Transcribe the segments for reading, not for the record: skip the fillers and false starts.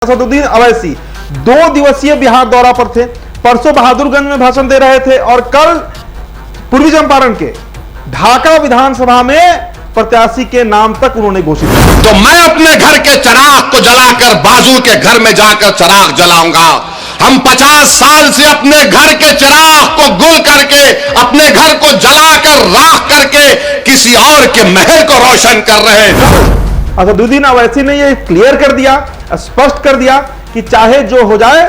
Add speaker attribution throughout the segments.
Speaker 1: असदुद्दीन अवैसी 2 दिवसीय बिहार दौरा पर थे। परसों बहादुरगंज में भाषण दे रहे थे और कल पूर्वी चंपारण के ढाका विधानसभा में प्रत्याशी के नाम तक उन्होंने घोषित किया।
Speaker 2: तो मैं अपने घर के चिराग को जलाकर बाजू के घर में जाकर चिराग जलाऊंगा। हम 50 साल से अपने घर के चिराग को गुल करके, अपने घर को जलाकर राख करके किसी और के महल को रोशन कर रहे हैं।
Speaker 1: असदुद्दीन अवैसी ने यह क्लियर कर दिया, स्पष्ट कर दिया कि चाहे जो हो जाए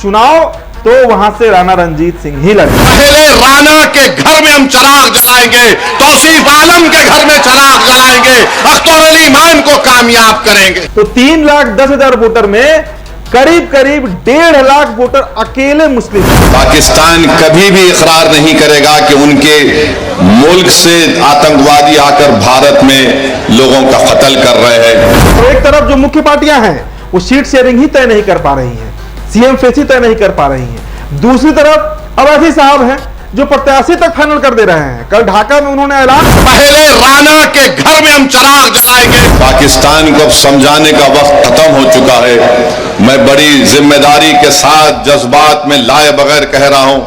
Speaker 1: चुनाव तो वहां से राणा रणजीत सिंह ही लड़े।
Speaker 2: पहले राणा के घर में हम चिराग जलाएंगे, तौसीफ आलम के घर में चिराग जलाएंगे, अख्तर अली मान को कामयाब करेंगे।
Speaker 1: तो 3,10,000 वोटर में करीब 1.5 लाख वोटर अकेले मुस्लिम।
Speaker 2: पाकिस्तान कभी भी इकरार नहीं करेगा कि उनके मुल्क से आतंकवादी आकर भारत में लोगों का कत्ल कर रहे हैं।
Speaker 1: तो एक तरफ जो मुख्य पार्टियां हैं वो सीट शेयरिंग ही तय नहीं कर पा रही हैं, सीएम फेस ही तय नहीं कर पा रही हैं। दूसरी तरफ अवैसी साहब हैं जो प्रत्याशी तक फाइनल कर दे रहे हैं। कल ढाका में उन्होंने ऐलान,
Speaker 2: पहले राणा के घर में हम चिराग जलाएंगे। पाकिस्तान को समझाने का वक्त खत्म हो चुका है। मैं बड़ी जिम्मेदारी के साथ जज्बात में लाए बगैर कह रहा हूं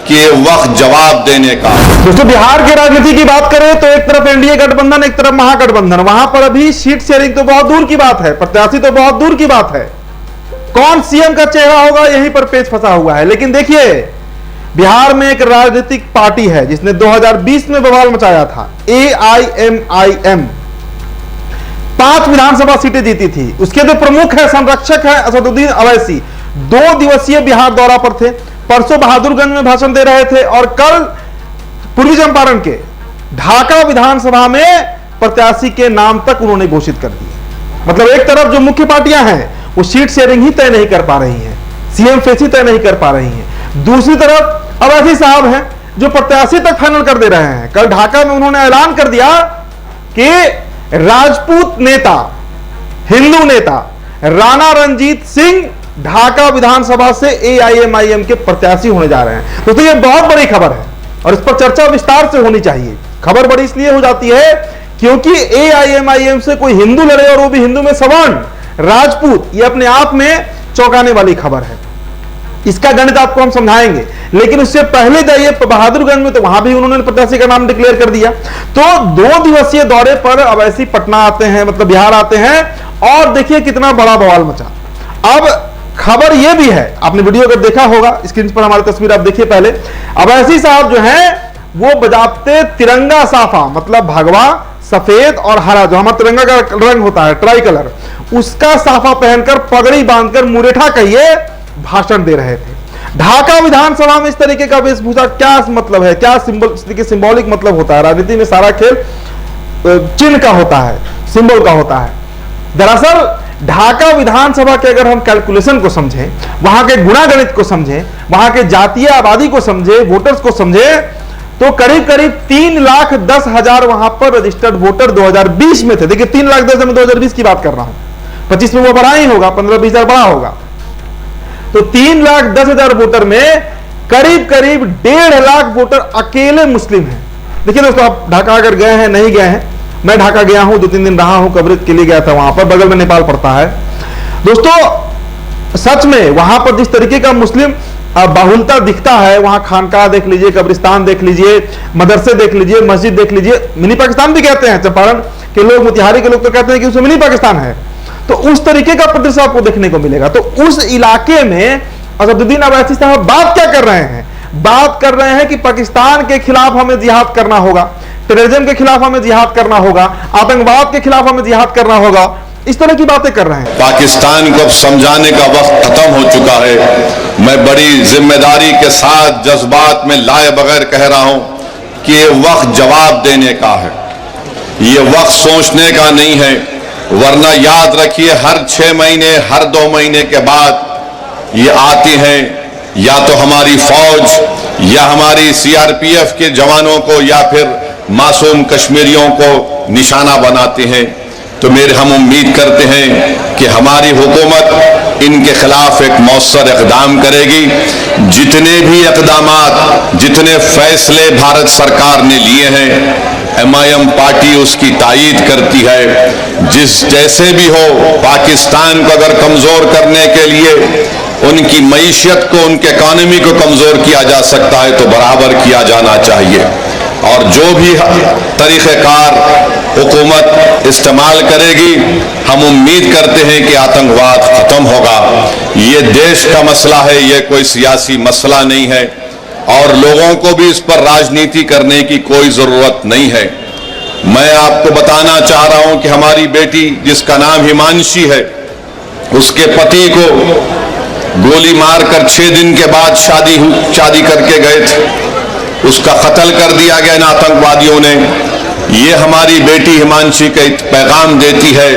Speaker 2: कि ये वक्त जवाब देने का।
Speaker 1: दोस्तों बिहार की राजनीति की बात करें तो एक तरफ एनडीए गठबंधन, एक तरफ महागठबंधन। वहां पर अभी सीट शेयरिंग तो बहुत दूर की बात है, प्रत्याशी तो बहुत दूर की बात है, कौन सीएम का चेहरा होगा यहीं पर पेच फंसा हुआ है। लेकिन देखिए बिहार में एक राजनीतिक पार्टी है जिसने 2020 में बवाल मचाया था, AIMIM 5 विधानसभा सीटें जीती थी। उसके जो प्रमुख है, संरक्षक है असदुद्दीन अवैसी, 2 दिवसीय बिहार दौरा पर थे। परसों बहादुरगंज में भाषण दे रहे थे और कल पूर्वी चंपारण के ढाका विधानसभा में प्रत्याशी के नाम तक उन्होंने घोषित कर दिया। मतलब एक तरफ जो मुख्य पार्टियां हैं वो सीट शेयरिंग ही तय नहीं कर पा रही हैं, सीएम फेस ही तय नहीं कर पा रही हैं। दूसरी तरफ अवैसी साहब हैं जो प्रत्याशी तक फाइनल कर दे रहे हैं। कल ढाका में उन्होंने ऐलान कर दिया कि राजपूत नेता, हिंदू नेता राणा रणजीत सिंह ढाका विधानसभा से AIMIM के प्रत्याशी होने जा रहे हैं। तो ये बहुत बड़ी खबर है और इस पर चर्चा विस्तार से होनी चाहिए। खबर बड़ी इसलिए हो जाती है क्योंकि AIMIM से कोई हिंदू लड़े और वो भी हिंदू में सवर्ण राजपूत, ये अपने आप में चौंकाने वाली खबर है। इसका गणित आपको हम समझाएंगे, लेकिन उससे पहले जाइए बहादुरगंज में, तो वहां भी उन्होंने प्रत्याशी का नाम डिक्लेयर कर दिया। तो 2 दिवसीय दौरे पर अवैसी पटना आते हैं, मतलब बिहार आते हैं और देखिए कितना बड़ा बवाल मचा। अब खबर यह भी है, आपने वीडियो अगर देखा होगा, स्क्रीन पर हमारी तस्वीर आप देखिए पहले, अवैसी साहब जो हैं वो बजाते तिरंगा साफा, मतलब भगवा सफेद और हरा, जो हमारा तिरंगा का रंग होता है ट्राई कलर, उसका साफा पहनकर पगड़ी बांधकर मुरेठा कहिए भाषण दे रहे थे। ढाका विधानसभा में इस तरीके का वेशभूषा क्या मतलब है, क्या सिंबॉलिक मतलब होता है? राजनीति में सारा खेल चिन्ह का होता है, सिंबल का होता है। दरअसल ढाका विधानसभा के अगर हम कैलकुलेशन को समझें, वहां के गुणागणित को समझें, वहां के जातीय आबादी को समझे, वोटर्स को समझे, तो करीब 3,10,000 वहां पर रजिस्टर्ड वोटर 2020 में थे। देखिए 3,10,000 में 2020 की बात कर रहा हूं, 25 में वो बड़ा ही होगा, 15-20 बड़ा होगा। तो 3,10,000 वोटर में करीब 1.5 लाख वोटर अकेले मुस्लिम हैं। देखिए दोस्तों, आप ढाका अगर गए हैं, नहीं गए हैं, मैं ढाका गया हूं, 2-3 दिन रहा हूं, कवरेज के लिए गया था, वहां पर बगल में नेपाल पड़ता है। दोस्तों सच में वहां पर जिस तरीके का मुस्लिम बाहुलता दिखता है, वहां खानकाह देख लीजिए, कब्रिस्तान देख लीजिए, मदरसे देख लीजिए, मस्जिद देख लीजिए, मिनी पाकिस्तान भी कहते हैं। चंपारण के लोग, मोतिहारी के लोग तो कहते हैं कि उसमें मिनी पाकिस्तान है। तो उस तरीके का परिदृश्य आपको देखने को मिलेगा। तो उस इलाके में असदुद्दीन अवैसी साहब बात क्या कर रहे हैं? बात कर रहे हैं कि पाकिस्तान के खिलाफ हमें जिहाद करना होगा, टेररिज्म के खिलाफ हमें जिहाद करना होगा, आतंकवाद के खिलाफ हमें जिहाद करना होगा, इस तरह की बातें कर रहे हैं।
Speaker 2: पाकिस्तान को समझाने का वक्त खत्म हो चुका है। मैं बड़ी जिम्मेदारी के साथ जज्बात में लाए बगैर कह रहा हूं कि ये वक्त जवाब देने का है, ये वक्त सोचने का नहीं है। वरना याद रखिए, हर 6 महीने, हर 2 महीने के बाद ये आती हैं, या तो हमारी फौज या हमारी CRPF के जवानों को या फिर मासूम कश्मीरियों को निशाना बनाते हैं। तो हम उम्मीद करते हैं कि हमारी हुकूमत इनके खिलाफ एक मौसर इक़दाम करेगी। जितने भी इक़दामात, जितने फैसले भारत सरकार ने लिए हैं, MIM पार्टी उसकी तायीद करती है। जिस जैसे भी हो, पाकिस्तान को अगर कमजोर करने के लिए उनकी मईशत को, उनके इकॉनमी को कमजोर किया जा सकता है तो बराबर किया जाना चाहिए। और जो भी तरीक़ेकार हुकूमत इस्तेमाल करेगी, हम उम्मीद करते हैं कि आतंकवाद खत्म होगा। ये देश का मसला है, ये कोई सियासी मसला नहीं है और लोगों को भी इस पर राजनीति करने की कोई जरूरत नहीं है। मैं आपको बताना चाह रहा हूं कि हमारी बेटी, जिसका नाम हिमांशी है, उसके पति को गोली मारकर 6 दिन के बाद शादी करके गए थे, उसका कत्ल कर दिया गया इन आतंकवादियों ने। ये हमारी बेटी हिमांशी का एक पैगाम देती है,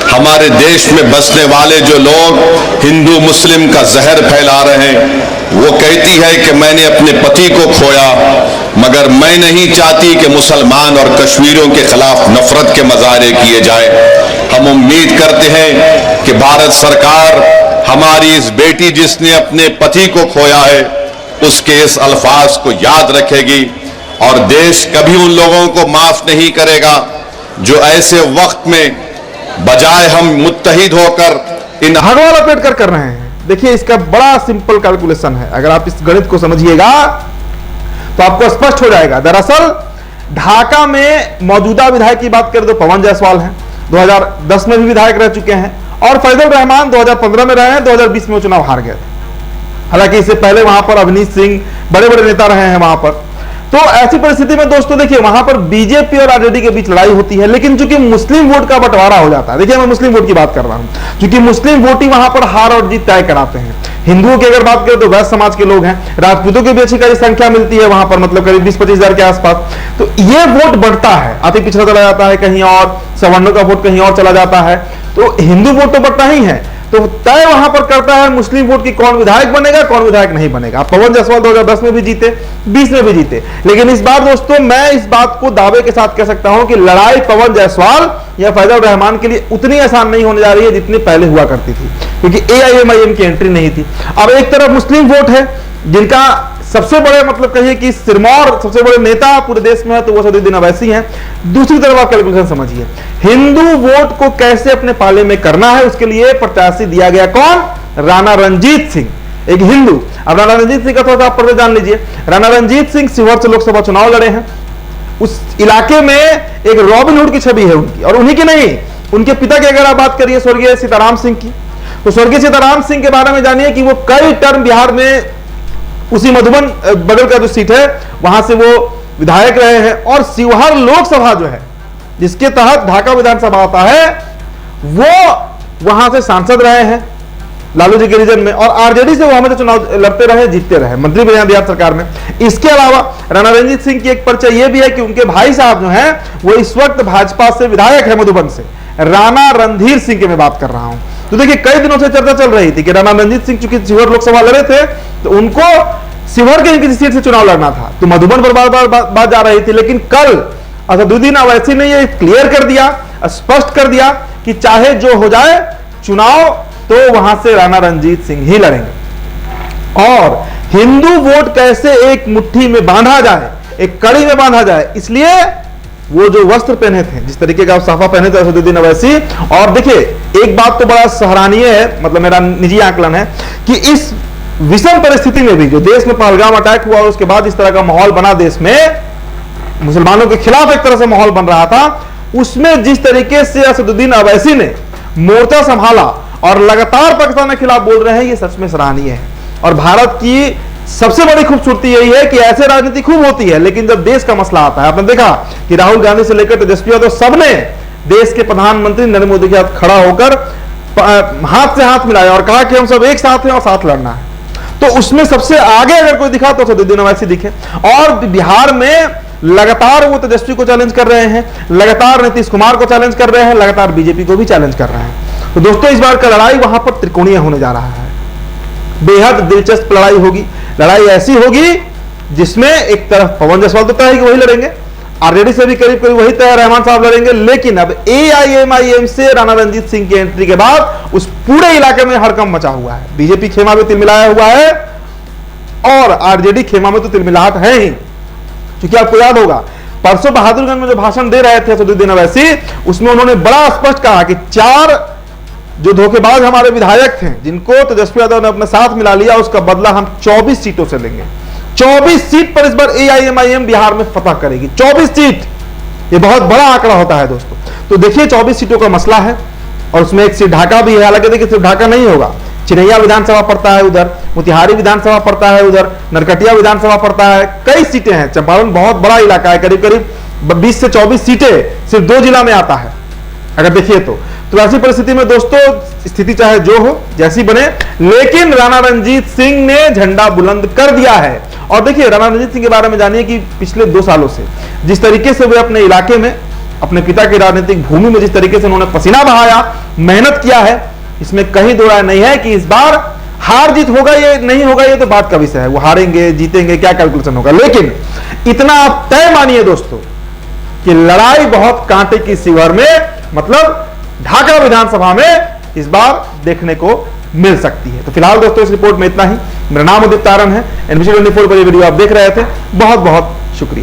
Speaker 2: हमारे देश में बसने वाले जो लोग हिंदू मुस्लिम का जहर फैला रहे हैं, वो कहती है कि मैंने अपने पति को खोया, मगर मैं नहीं चाहती कि मुसलमान और कश्मीरियों के खिलाफ नफरत के मजारे किए जाए। हम उम्मीद करते हैं कि भारत सरकार हमारी इस बेटी जिसने अपने पति को खोया है, उसके इस अल्फाज को याद रखेगी और देश कभी उन लोगों को माफ नहीं करेगा जो ऐसे वक्त में बजाय हम मुत्तहिद होकर इन
Speaker 1: भगवा लपेट कर रहे हैं। देखिए, इसका बड़ा सिंपल कैलकुलेशन है। अगर आप इस गणित को समझिएगा तो आपको स्पष्ट हो जाएगा। दरअसल ढाका में मौजूदा विधायक की बात करें तो पवन जायसवाल हैं, 2010 में भी विधायक रह चुके हैं, और फैजल रहमान 2015 में रहे हैं, 2020 में चुनाव हार गए थे। हालांकि इससे पहले वहां पर अवनीश सिंह बड़े बड़े नेता रहे हैं वहां पर। तो ऐसी परिस्थिति में दोस्तों देखिए, वहां पर बीजेपी और आरजेडी के बीच लड़ाई होती है, लेकिन चूंकि मुस्लिम वोट का बंटवारा हो जाता है। देखिए, मैं मुस्लिम वोट की बात कर रहा हूं, क्योंकि मुस्लिम वोट ही वहां पर हार और जीत तय कराते हैं। हिंदुओं की अगर बात करें तो वैश्य समाज के लोग हैं, राजपूतों की भी अच्छी खासी संख्या मिलती है वहां पर, मतलब करीब 20-25 हजार के आसपास। तो ये वोट बढ़ता है, अति पिछड़ा चला जाता है कहीं और, सवर्णों का वोट कहीं और चला जाता है, तो हिंदू वोट तो बढ़ता ही है। तो तय वहां पर करता है मुस्लिम वोट की कौन विधायक बनेगा, कौन विधायक नहीं बनेगा। पवन जायसवाल 2010 में भी जीते, 20 में भी जीते, लेकिन इस बार दोस्तों मैं इस बात को दावे के साथ कह सकता हूं कि लड़ाई पवन जायसवाल या फैजल रहमान के लिए उतनी आसान नहीं होने जा रही है जितनी पहले हुआ करती थी, क्योंकि AIMIM की एंट्री नहीं थी। अब एक तरफ मुस्लिम वोट है जिनका सबसे बड़े, मतलब कहिए कि सिरमौर सबसे बड़े नेता पूरे देश में है, तो वो असदुद्दीन अवैसी हैं। दूसरी तरफ आप कैलकुलेशन समझिए, हिंदू वोट को कैसे अपने पाले में करना है, उसके लिए प्रत्याशी दिया गया कौन? राणा रणजीत सिंह, एक हिंदू। अब राणा रणजीत सिंह का थोड़ा आप परिचय जान लीजिए। राणा रणजीत सिंह शिवहर से लोकसभा चुनाव लड़े हैं। उस इलाके में एक रॉबिनहुड की छवि है उनकी, और उन्हीं की नहीं, उनके पिता की अगर आप बात करिए स्वर्गीय सीताराम सिंह की, तो स्वर्गीय सीताराम सिंह के बारे में जानिए कि वो कई टर्म बिहार में उसी मधुबन बगल का जो सीट है वहां से वो विधायक रहे हैं, और शिवहर लोकसभा जो है जिसके तहत ढाका विधानसभा आता है, वो वहां से सांसद रहे हैं लालू जी के रीजन में, और आरजेडी से वो हमेशा चुनाव लड़ते रहे, जीतते रहे, मंत्री बने बिहार सरकार में। इसके अलावा राणा रणजीत सिंह की एक परिचय यह भी है कि उनके भाई साहब जो हैं वो इस वक्त भाजपा से विधायक है मधुबन से, राणा रणधीर सिंह की मैं बात कर रहा हूं। तो देखिए, कई दिनों से चर्चा चल रही थी कि राणा रणजीत सिंह चूंकि शिवहर लोकसभा लड़े थे तो उनको शिवहर के किसी सीट से चुनाव लड़ना था, तो मधुबन पर बार बार बात जा रही थी, लेकिन कल असदुद्दीन अवैसी ने ये क्लियर कर दिया, स्पष्ट कर दिया कि चाहे जो हो जाए चुनाव, तो वहां से राणा रणजीत सिंह ही लड़ेंगे। और हिंदू वोट कैसे एक मुट्ठी में बांधा जाए, एक कड़ी में बांधा जाए, इसलिए वो जो वस्त्र पहने थे, जिस तरीके का साफा पहने थे असदुद्दीन अवैसी। और देखिए, एक बात तो बड़ा सराहनीय है, मतलब मेरा निजी आकलन है कि इस विषम परिस्थिति में भी जो देश में पहलगाम अटैक हुआ और उसके बाद इस तरह का माहौल बना, देश में मुसलमानों के खिलाफ एक तरह से माहौल बन रहा था, उसमें जिस तरीके से असदुद्दीन अवैसी ने मोर्चा संभाला और लगातार पाकिस्तान के खिलाफ बोल रहे हैं, ये सच में सराहनीय है। और भारत की सबसे बड़ी खूबसूरती यही है कि ऐसे राजनीति खूब होती है, लेकिन जब देश का मसला आता है, आपने देखा कि राहुल गांधी से लेकर तेजस्वी यादव सबने देश के प्रधानमंत्री नरेंद्र मोदी के साथ खड़ा होकर हाथ से हाथ मिलाया और कहा कि हम सब एक साथ हैं और साथ लड़ना है। तो उसमें सबसे आगे अगर कोई दिखा तो असदुद्दीन अवैसी दिखे। और बिहार में लगातार वो तेजस्वी को चैलेंज कर रहे हैं, लगातार नीतीश कुमार को चैलेंज कर रहे हैं, लगातार बीजेपी को भी चैलेंज कर रहे हैं। तो दोस्तों, इस बार का लड़ाई वहां पर त्रिकोणीय होने जा रहा है, बेहद दिलचस्प लड़ाई होगी। लड़ाई ऐसी होगी जिसमें एक तरफ पवन जायसवाल तो तय है कि वही लड़ेंगे, आरजेडी से भी करीब करीब वही तय रहमान साहब लड़ेंगे, लेकिन अब AIMIM से राणा रणजीत सिंह की एंट्री के बाद उस पूरे इलाके में हड़कंप मचा हुआ है। बीजेपी खेमा में तिलमिलाया हुआ है और आरजेडी खेमा में तो तिलमिलाहट है ही, क्योंकि आपको याद होगा परसों बहादुरगंज में जो भाषण दे रहे थे असदुद्दीन अवैसी, उसमें उन्होंने बड़ा स्पष्ट कहा कि 4 जो धोखेबाज हमारे विधायक थे जिनको तेजस्वी यादव ने अपने साथ मिला लिया, उसका बदला हम 24 सीटों से लेंगे। 24 सीट पर इस बार AIMIM बिहार में फतह करेगी। 24 सीट, ये बहुत बड़ा आंकड़ा होता है दोस्तों। तो देखिए 24 सीटों का मसला है और उसमें एक सीट ढाका भी है। हालांकि देखिए सिर्फ ढाका नहीं होगा, चिरैया विधानसभा पड़ता है उधर, मोतिहारी विधानसभा पड़ता है उधर, नरकटिया विधानसभा पड़ता है, कई सीटें हैं। चंपारण बहुत बड़ा इलाका है, करीब करीब 20 से 24 सीटें सिर्फ 2 जिला में आता है अगर देखिए तो ऐसी परिस्थिति में दोस्तों स्थिति चाहे जो हो जैसी बने, लेकिन राणा रणजीत सिंह ने झंडा बुलंद कर दिया है। और देखिए राणा रणजीत सिंह के बारे में जानिए कि पिछले 2 सालों से जिस तरीके से वे अपने इलाके में, अपने पिता की राजनीतिक भूमि में जिस तरीके से उन्होंने पसीना बहाया, मेहनत किया है, इसमें कहीं दो राय नहीं है कि इस बार हार जीत होगा ये नहीं होगा, ये तो बात का विषय है। वो हारेंगे जीतेंगे क्या कैलकुलेशन होगा, लेकिन इतना आप तय मानिए दोस्तों कि लड़ाई बहुत कांटे की सिवर में, मतलब ढाका विधानसभा में इस बार देखने को मिल सकती है। तो फिलहाल दोस्तों इस रिपोर्ट में इतना ही। मेरा नाम उदित तारण है, NBC 24 पर ये वीडियो आप देख रहे थे। बहुत बहुत शुक्रिया।